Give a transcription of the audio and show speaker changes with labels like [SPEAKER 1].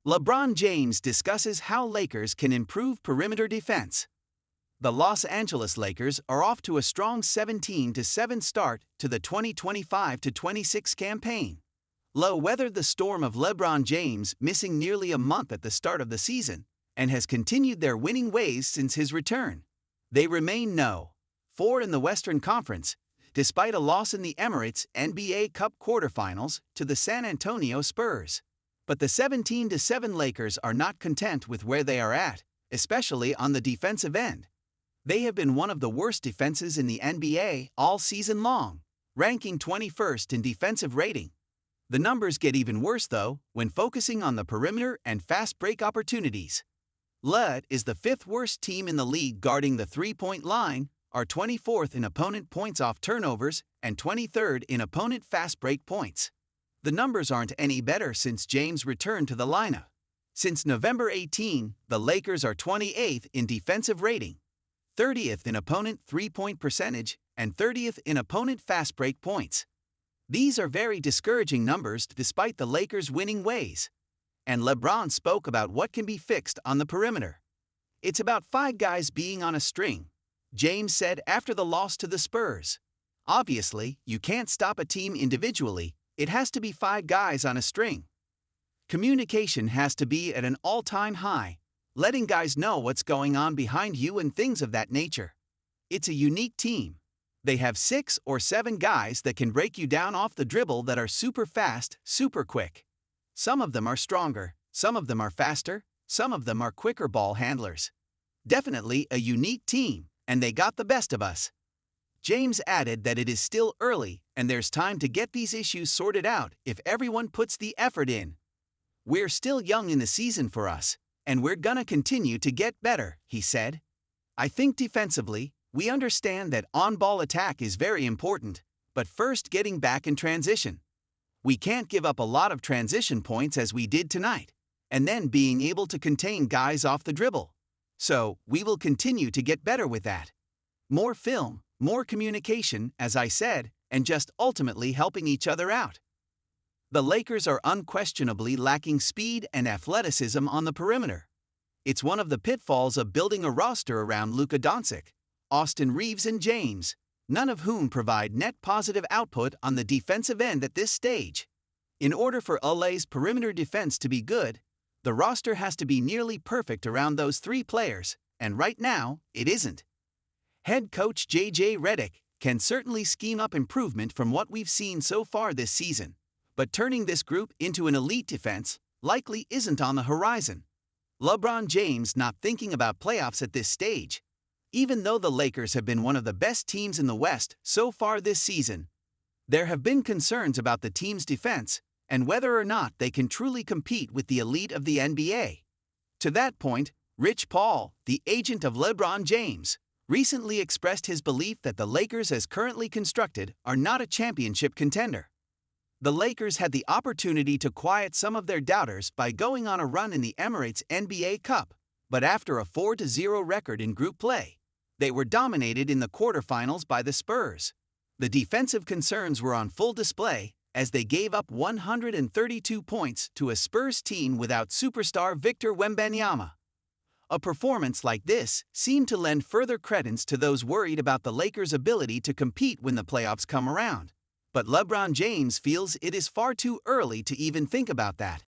[SPEAKER 1] LeBron James discusses how Lakers can improve perimeter defense. The Los Angeles Lakers are off to a strong 17-7 start to the 2025-26 campaign. Low weathered the storm of LeBron James missing nearly a month at the start of the season and has continued their winning ways since his return. They remain 0-4 in the Western Conference, despite a loss in the Emirates NBA Cup Quarterfinals to the San Antonio Spurs. But the 17-7 Lakers are not content with where they are at, especially on the defensive end. They have been one of the worst defenses in the NBA all season long, ranking 21st in defensive rating. The numbers get even worse, though, when focusing on the perimeter and fast break opportunities. LeBron is the fifth worst team in the league guarding the three-point line, are 24th in opponent points off turnovers, and 23rd in opponent fast break points. The numbers aren't any better since James returned to the lineup. Since November 18, the Lakers are 28th in defensive rating, 30th in opponent three-point percentage, and 30th in opponent fast break points. These are very discouraging numbers despite the Lakers' winning ways. And LeBron spoke about what can be fixed on the perimeter. "It's about 5 guys being on a string," James said after the loss to the Spurs. "Obviously, you can't stop a team individually, it has to be 5 guys on a string. Communication has to be at an all-time high, letting guys know what's going on behind you and things of that nature. It's a unique team. They have 6 or 7 guys that can break you down off the dribble that are super fast, super quick. Some of them are stronger, some of them are faster, some of them are quicker ball handlers. Definitely a unique team, and they got the best of us." James added that it is still early and there's time to get these issues sorted out if everyone puts the effort in. "We're still young in the season for us, and we're gonna continue to get better," he said. "I think defensively, we understand that on-ball attack is very important, but first getting back in transition. We can't give up a lot of transition points as we did tonight, and then being able to contain guys off the dribble. So, we will continue to get better with that. More film, more communication, as I said, and just ultimately helping each other out." The Lakers are unquestionably lacking speed and athleticism on the perimeter. It's one of the pitfalls of building a roster around Luka Doncic, Austin Reeves and James, none of whom provide net positive output on the defensive end at this stage. In order for LA's perimeter defense to be good, the roster has to be nearly perfect around those 3 players, and right now, it isn't. Head coach J.J. Redick can certainly scheme up improvement from what we've seen so far this season, but turning this group into an elite defense likely isn't on the horizon. LeBron James not thinking about playoffs at this stage. Even though the Lakers have been one of the best teams in the West so far this season, there have been concerns about the team's defense and whether or not they can truly compete with the elite of the NBA. To that point, Rich Paul, the agent of LeBron James, recently expressed his belief that the Lakers as currently constructed are not a championship contender. The Lakers had the opportunity to quiet some of their doubters by going on a run in the Emirates NBA Cup, but after a 4-0 record in group play, they were dominated in the quarterfinals by the Spurs. The defensive concerns were on full display as they gave up 132 points to a Spurs team without superstar Victor Wembanyama. A performance like this seemed to lend further credence to those worried about the Lakers' ability to compete when the playoffs come around. But LeBron James feels it is far too early to even think about that.